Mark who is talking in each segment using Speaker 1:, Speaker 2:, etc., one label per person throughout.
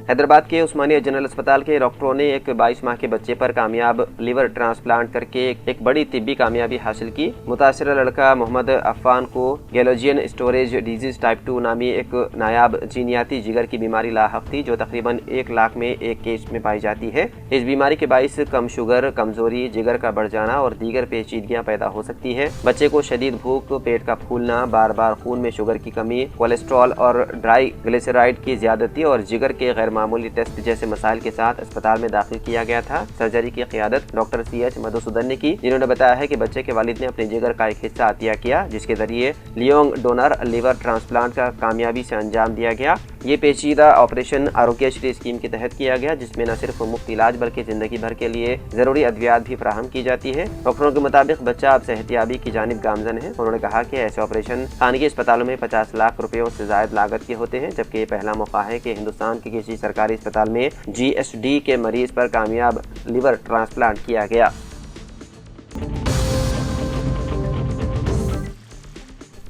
Speaker 1: हैदराबाद के उस्मानिया जनरल अस्पताल के डॉक्टरों ने एक 22 माह के बच्चे पर कामयाब लिवर ट्रांसप्लांट करके एक बड़ी तिब्बी कामयाबी हासिल की। मुतासरा लड़का मोहम्मद अफ़ान को गैलोजियन स्टोरेज डिजीज टाइप 2 नामी एक नायाब जीनियाती जिगर की बीमारी लाहक थी, जो तकरीबन 1 लाख में एक केस में पाई जाती है। इस बीमारी के बाइस कम शुगर, कमजोरी, जिगर का बढ़ जाना और दीगर पेचीदगियां पैदा हो सकती है। बच्चे को शदीद भूख, पेट का फूलना, बार बार खून में शुगर की कमी, कोलेस्ट्रॉल और ड्राई ग्लिसराइड की ज्यादती और जिगर के गैर मामूली टेस्ट जैसे मसाइल के साथ अस्पताल में दाखिल किया गया था। सर्जरी की क़ियादत डॉक्टर CH मधुसूदन ने की, जिन्होंने बताया है कि बच्चे के वालिद ने अपने जिगर का एक हिस्सा अतिया किया, जिसके जरिए लियोंग डोनर लिवर ट्रांसप्लांट का कामयाबी से अंजाम दिया गया। ये पेचीदा ऑपरेशन आरोग्यश्री स्कीम के तहत किया गया, जिसमें न सिर्फ मुफ्त इलाज बल्कि जिंदगी भर के लिए जरूरी अद्वियात भी फराहम की जाती है। डॉक्टरों के मुताबिक बच्चा अब सेहतियाबी की जानिब गामजन है। उन्होंने कहा कि ऐसे ऑपरेशन खानगी अस्पतालों में 50 लाख रुपयों से ज्यादा लागत के होते हैं, जबकि ये पहला मौका है कि हिंदुस्तान के किसी सरकारी अस्पताल में GSD के मरीज पर कामयाब लिवर ट्रांसप्लांट किया गया।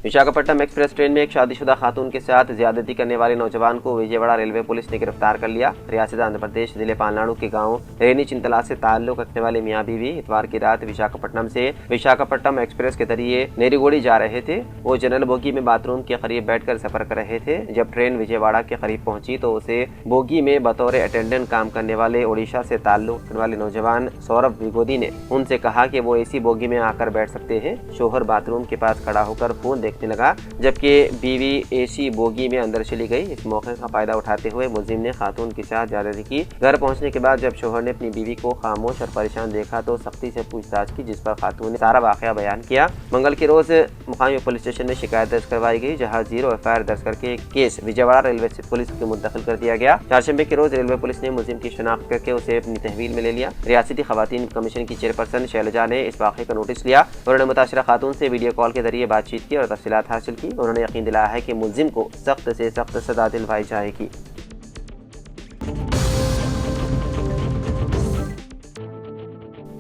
Speaker 1: विशाखापट्टनम एक्सप्रेस ट्रेन में एक शादीशुदा खातून के साथ ज्यादती करने वाले नौजवान को विजयवाड़ा रेलवे पुलिस ने गिरफ्तार कर लिया। रियासत आंध्र प्रदेश जिले पालनाडु के गांव रेनी चिंतला से ताल्लुक रखने वाले मियां बीवी इतवार की रात विशाखापट्टनम से विशाखापट्टनम एक्सप्रेस के जरिए नेरीगोड़ी जा रहे थे। वो जनरल बोगी में बाथरूम के करीब बैठकर सफर कर रहे थे। जब ट्रेन विजयवाड़ा के करीब पहुंची तो उसे बोगी में बतौर अटेंडेंट काम करने वाले ओडिशा से ताल्लुक रखने वाले नौजवान सौरभ विगोदी ने उनसे कहा कि वो एसी बोगी में आकर बैठ सकते हैं। शोहर बाथरूम के पास खड़ा होकर फोन देखने लगा, जबकि बीवी एसी बोगी में अंदर चली गई। इस मौके का फायदा उठाते हुए मुलजिम ने खातून के साथ ज्यादती की। घर पहुंचने के बाद जब शोहर ने अपनी बीवी को खामोश और परेशान देखा तो सख्ती से पूछताछ की, जिस पर खातून ने सारा वाकया बयान किया। मंगल के रोज मुकामी पुलिस स्टेशन में शिकायत दर्ज करवाई गई, जहां 0 FIR दर्ज करके केस विजयवाड़ा रेलवे पुलिस के मुंतकिल कर दिया गया। चारशंबे के रोज रेलवे पुलिस ने मुलजिम की शनाख्त करके उसे अपनी तहवील में ले लिया। रियासती खवातीन कमीशन की चेयरपर्सन शैलजा ने इस वाक़े का नोटिस लिया। उन्होंने मुतासरा खातून से वीडियो कॉल के जरिए बातचीत की और तफसीलात हासिल की। उन्होंने यकीन दिलाया है कि मुलजिम को सख्त से सख्त सजा दिलवाई जाएगी।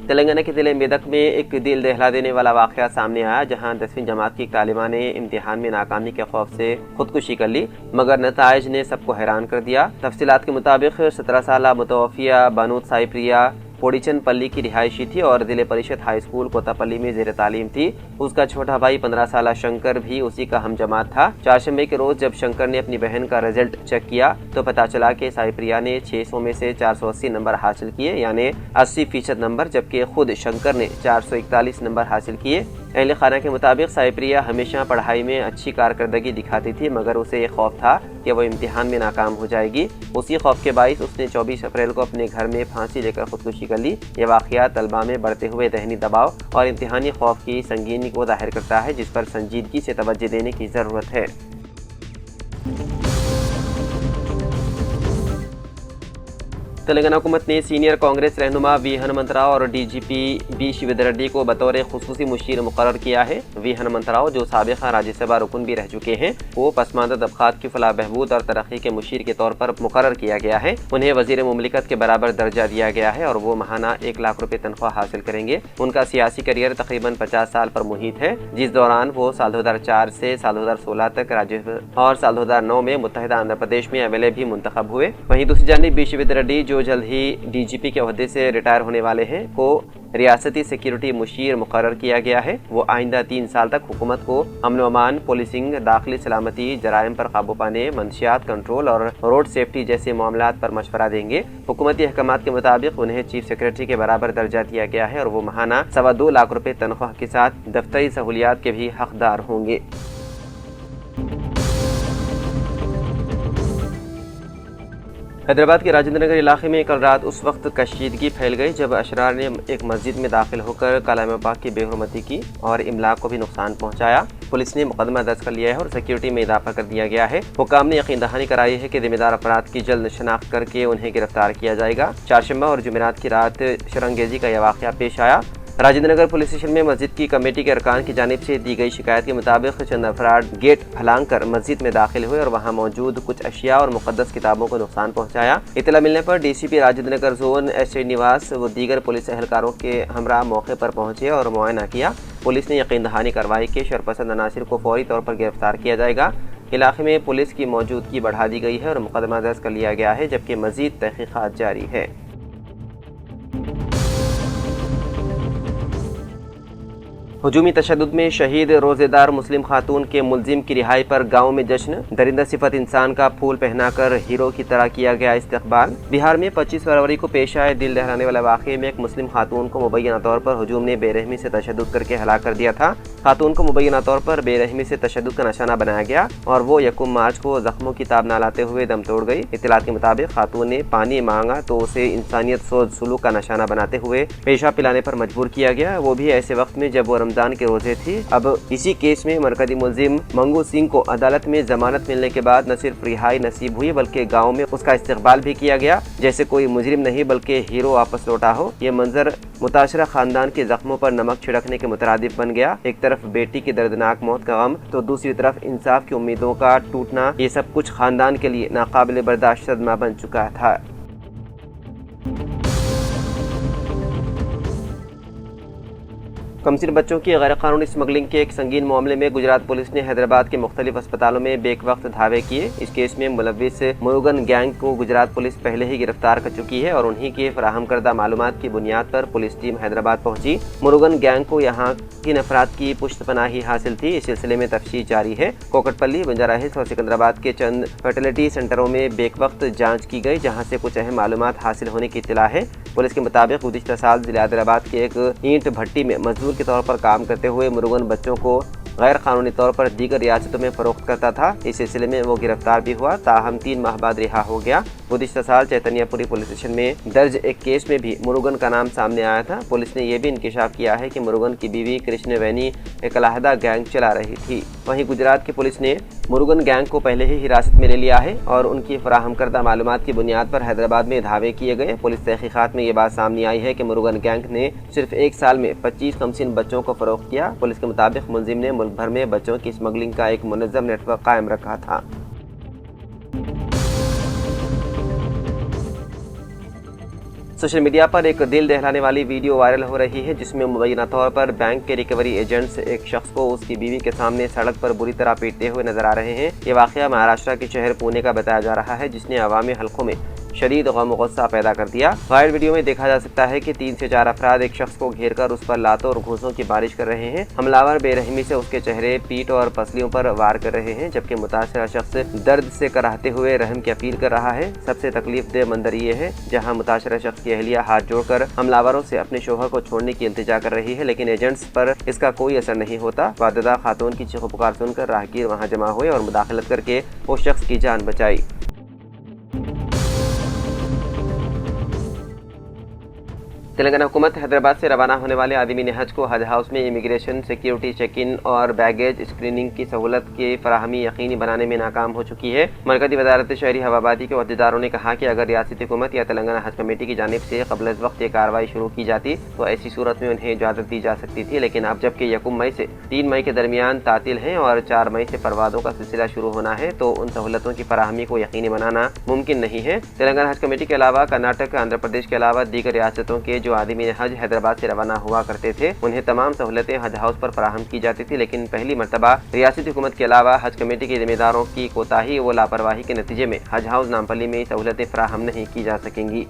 Speaker 1: तेलंगाना के जिले मेदक में एक दिल दहला देने वाला वाक़या सामने आया, जहां 10वीं जमात की तालिबा ने इम्तिहान में नाकामी के खौफ से खुदकुशी कर ली, मगर नताइज ने सबको हैरान कर दिया। तफसीलात के मुताबिक 17 साल मुतवफ़िया बानूत साइप्रिया पोड़ीचन पल्ली की रिहायशी थी और जिले परिषद हाई स्कूल कोतापल्ली में जेर तालीम थी। उसका छोटा भाई 15 साल शंकर भी उसी का हम जमात था। चारशंबे के रोज जब शंकर ने अपनी बहन का रिजल्ट चेक किया तो पता चला कि साइप्रिया ने 600 में से 480 नंबर हासिल किए, यानी 80% नंबर, जबकि खुद शंकर ने 441 नंबर हासिल किए। अहले खाना के मुताबिक साइप्रिया हमेशा पढ़ाई में अच्छी कारकर्दगी दिखाती थी, मगर उसे ये खौफ था कि वो इम्तिहान में नाकाम हो जाएगी। उसी खौफ के बाइस उसने 24 अप्रैल को अपने घर में फांसी लेकर खुदकुशी कर ली। ये वाक़या तलबा में बढ़ते हुए ज़हनी दबाव और इम्तिहानी खौफ की संगीनी को ज़ाहिर करता है, जिस पर संजीदगी से तवज्जो देने की ज़रूरत है। तेलंगाना हुकूमत ने सीनियर कांग्रेस रहनुमा वी हनुमंतराव और DGP B शिवेंद्र रेड्डी को बतौर खुसूसी मुशीर मुकर्रर किया है। वी हनुमंतराव, जो साबिक़ा राज्यसभा रुकन भी रह चुके हैं, वो पसमानदा तबक़ात की फलाह बहबूद और तरक्की के मुशीर के तौर पर मुकर्रर किया गया है। उन्हें वज़ीर मुमलिकत के बराबर दर्जा दिया गया है और वो माहाना 1 लाख रुपये तनख्वाह हासिल करेंगे। उनका सियासी करियर तकरीबन 50 साल पर मुहित है, जिस दौरान वो साल 2004 से साल 2016 तक राज्यसभा और साल 2009 में मुत्तहिदा आंध्र प्रदेश में MLA भी मुंतखब हुए। वहीं दूसरी जानिब बी शिवेंद्र रेड्डी, जो जल्द ही DGP के ओहदे से रिटायर होने वाले हैं, को रियासती सिक्योरिटी मुशीर मुकर्रर किया गया है। वो आइंदा 3 साल तक हुकूमत को अमन व अमान, पुलिसिंग, दाखिली सलामती, जराइम पर काबू पाने, मंशियात कंट्रोल और रोड सेफ्टी जैसे मामलात पर मशवरा देंगे। हुकूमती अहकामात के मुताबिक उन्हें चीफ सेक्रेटरी के बराबर दर्जा दिया गया है और वो माहाना 2.25 लाख रुपये तनख्वाह के साथ दफ्तरी सहूलियात के भी हकदार होंगे। हैदराबाद के राजेंद्र नगर इलाके में कल रात उस वक्त कशीदगी फैल गई जब अशरार ने एक मस्जिद में दाखिल होकर कलाम पाक की बेहुरमती की और इमलाक को भी नुकसान पहुंचाया। पुलिस ने मुकदमा दर्ज कर लिया है और सिक्योरिटी में इजाफा कर दिया गया है। हुकाम ने यकीन दहानी कराई है कि जिम्मेदार अपराध की जल्द शनाख्त करके उन्हें गिरफ्तार किया जाएगा। चारशंबा और जुमेरात की रात शरंगेजी का यह वाक़या पेश आया। राजेंद्र नगर पुलिस स्टेशन में मस्जिद की कमेटी के अरकान की जानिब से दी गई शिकायत के मुताबिक चंद अफराद गेट फलांग कर मस्जिद में दाखिल हुए और वहां मौजूद कुछ अशिया और मुकद्दस किताबों को नुकसान पहुंचाया। इतला मिलने पर DCP Rajendra Nagar zone S Srinivas व दीगर पुलिस एहलकारों के हमरा मौके पर पहुंचे और मुआयना किया। पुलिस ने यकीन दहानी कार्रवाई के शरपसंद अनासिर को फौरी तौर पर गिरफ्तार किया जाएगा। इलाके में पुलिस की मौजूदगी बढ़ा दी गई है और मुकदमा दर्ज कर लिया गया है, जबकि मजीद तहकीकात जारी है। हुजूमी तशद्दुद में शहीद रोजेदार मुस्लिम खातून के मुलजिम की रिहाई पर गांव में जश्न। दरिंदा सिफत इंसान का फूल पहनाकर हीरो की तरह किया गया इस्तकबाल। बिहार में 25 फरवरी को पेश आए दिल दहलाने वाले वाक़े में एक मुस्लिम खातून को मुबैना तौर पर हुजूम ने बेरहमी से तशद्दुद करके हलाक कर दिया था। खातून को मुबैना तौर पर बेरहमी से तशद्दुद का निशाना बनाया गया और वो 1 मार्च को जख्मों की ताब न लाते हुए दम तोड़ गई। इत्तलात के मुताबिक खातून ने पानी मांगा तो उसे इंसानियत सोच सुलूक का निशाना बनाते हुए पेशाब पिलाने पर मजबूर किया गया, वो भी ऐसे वक्त में जब वो रमजान के रोजे थी। अब इसी केस में मरकजी मुलजिम मंगू सिंह को अदालत में जमानत मिलने के बाद न सिर्फ रिहाई नसीब हुई बल्कि गाँव में उसका इस्तकबाल भी किया गया जैसे कोई मुजरिम नहीं बल्कि हीरो वापस लौटा हो। ये मंजर मुताशरा खानदान के जख्मों पर नमक छिड़कने के मुतरादिफ बन गया। एक तरफ बेटी की दर्दनाक मौत का गम तो दूसरी तरफ इंसाफ की उम्मीदों का टूटना, ये सब कुछ खानदान के लिए नाकाबिल बर्दाश्त सदमा बन चुका था। कमसिन बच्चों की गैर कानूनी स्मगलिंग के एक संगीन मामले में गुजरात पुलिस ने हैदराबाद के मुख्तलिफ अस्पतालों में बेक वक्त धावे किए। इस केस में मुलव्विस मुरुगन गैंग को गुजरात पुलिस पहले ही गिरफ्तार कर चुकी है और उन्हीं के फराहम करदा मालूमात की बुनियाद पर पुलिस टीम हैदराबाद पहुंची। मुरुगन गैंग को यहाँ किन अफराद की पुष्टपनाही हासिल थी, इस सिलसिले में तफ्तीश जारी है। कोकटपल्ली, बंजारा हिल्स और सिकंदराबाद के चंद फर्टिलिटी सेंटरों में बेक वक्त जाँच की गई, जहाँ से कुछ अहम मालूमात हासिल होने की इत्तला है। पुलिस के मुताबिक गुज़िश्ता साल जिला हैदराबाद के एक ईंट भट्टी में मजदूर के तौर पर काम करते हुए मुरुगन बच्चों को गैर कानूनी तौर पर दीगर रियासतों में फरोख्त करता था। इस सिलसिले में वो गिरफ्तार भी हुआ, ताहम 3 माह बाद रिहा हो गया। गुज़िश्ता साल चैतन्यपुरी पुलिस स्टेशन में दर्ज एक केस में भी मुरुगन का नाम सामने आया था। पुलिस ने यह भी इंकिशाफ किया है कि मुरुगन की बीवी कृष्णवेणी एक अलहदा गैंग चला रही थी। वहीं गुजरात की पुलिस ने मुरुगन गैंग को पहले ही हिरासत में ले लिया है और उनकी फराहम करदा मालूमात की बुनियाद पर हैदराबाद में धावे किए गए। पुलिस तहकीकात में ये बात सामने आई है कि मुरुगन गैंग ने सिर्फ 1 साल में 25 कमसिन बच्चों को फरोख्त किया। पुलिस के मुताबिक मुलजिम ने मुल्क भर में बच्चों की स्मगलिंग का एक मुनज़्ज़म नेटवर्क कायम रखा था। सोशल मीडिया पर एक दिल दहलाने वाली वीडियो वायरल हो रही है, जिसमें मुबैना तौर पर बैंक के रिकवरी एजेंट्स एक शख्स को उसकी बीवी के सामने सड़क पर बुरी तरह पीटते हुए नजर आ रहे हैं। ये वाकया महाराष्ट्र के शहर पुणे का बताया जा रहा है, जिसने अवामी हलकों में शदीद गम गुस्सा पैदा कर दिया। वायरल वीडियो में देखा जा सकता है कि 3 से 4 अफराद एक शख्स को घेर कर उस पर लातों और घूंसों की बारिश कर रहे हैं। हमलावर बेरहमी से उसके चेहरे, पीठ और पसलियों पर वार कर रहे हैं, जबकि मुतासरा शख्स दर्द से कराहते हुए रहम की अपील कर रहा है। सबसे तकलीफ दह मंजर ये है जहाँ मुतासरा शख्स की अहलिया हाथ जोड़कर हमलावरों से अपने शोहर को छोड़ने की इल्तिजा कर रही है, लेकिन एजेंट्स पर इसका कोई असर नहीं होता। वाददा खातून की चीखो पुकार सुनकर राहगीर वहाँ जमा हुए और मुदाखलत करके उस शख्स की जान बचाई। तेलंगाना हुकूमत हैदराबाद से रवाना होने वाले आदमी हज को हज हाउस में इमिग्रेशन, सिक्योरिटी चेक इन और बैगेज स्क्रीनिंग की सहूलत की फराहमी यकीनी बनाने में नाकाम हो चुकी है। मरकजी वजारत शहरी हवाबादी के अहदेदारों ने कहा कि अगर रियासती हुकूमत या तेलंगाना हज कमेटी की जानिब से कबल वक्त ये कार्रवाई शुरू की जाती तो ऐसी सूरत में उन्हें इजाज़त दी जा सकती थी, लेकिन अब जबकि 1 मई से 3 मई के दरमियान तातील हैं और 4 मई से परवाज़ों का सिलसिला शुरू होना है, तो उन सहूलतों की फराहमी को यकीनी बनाना मुमकिन नहीं है। तेलंगाना हज कमेटी के अलावा कर्नाटक, आंध्र प्रदेश के अलावा दीगर रियासतों के जो आदमी हज हैदराबाद से रवाना हुआ करते थे, उन्हें तमाम सहूलतें हज हाउस पर फराहम की जाती थी, लेकिन पहली मरतबा रियासती हुकूमत के अलावा हज कमेटी के जिम्मेदारों की कोताही व लापरवाही के नतीजे में हज हाउस नामपल्ली में सहूलतें फराहम नहीं की जा सकेंगी।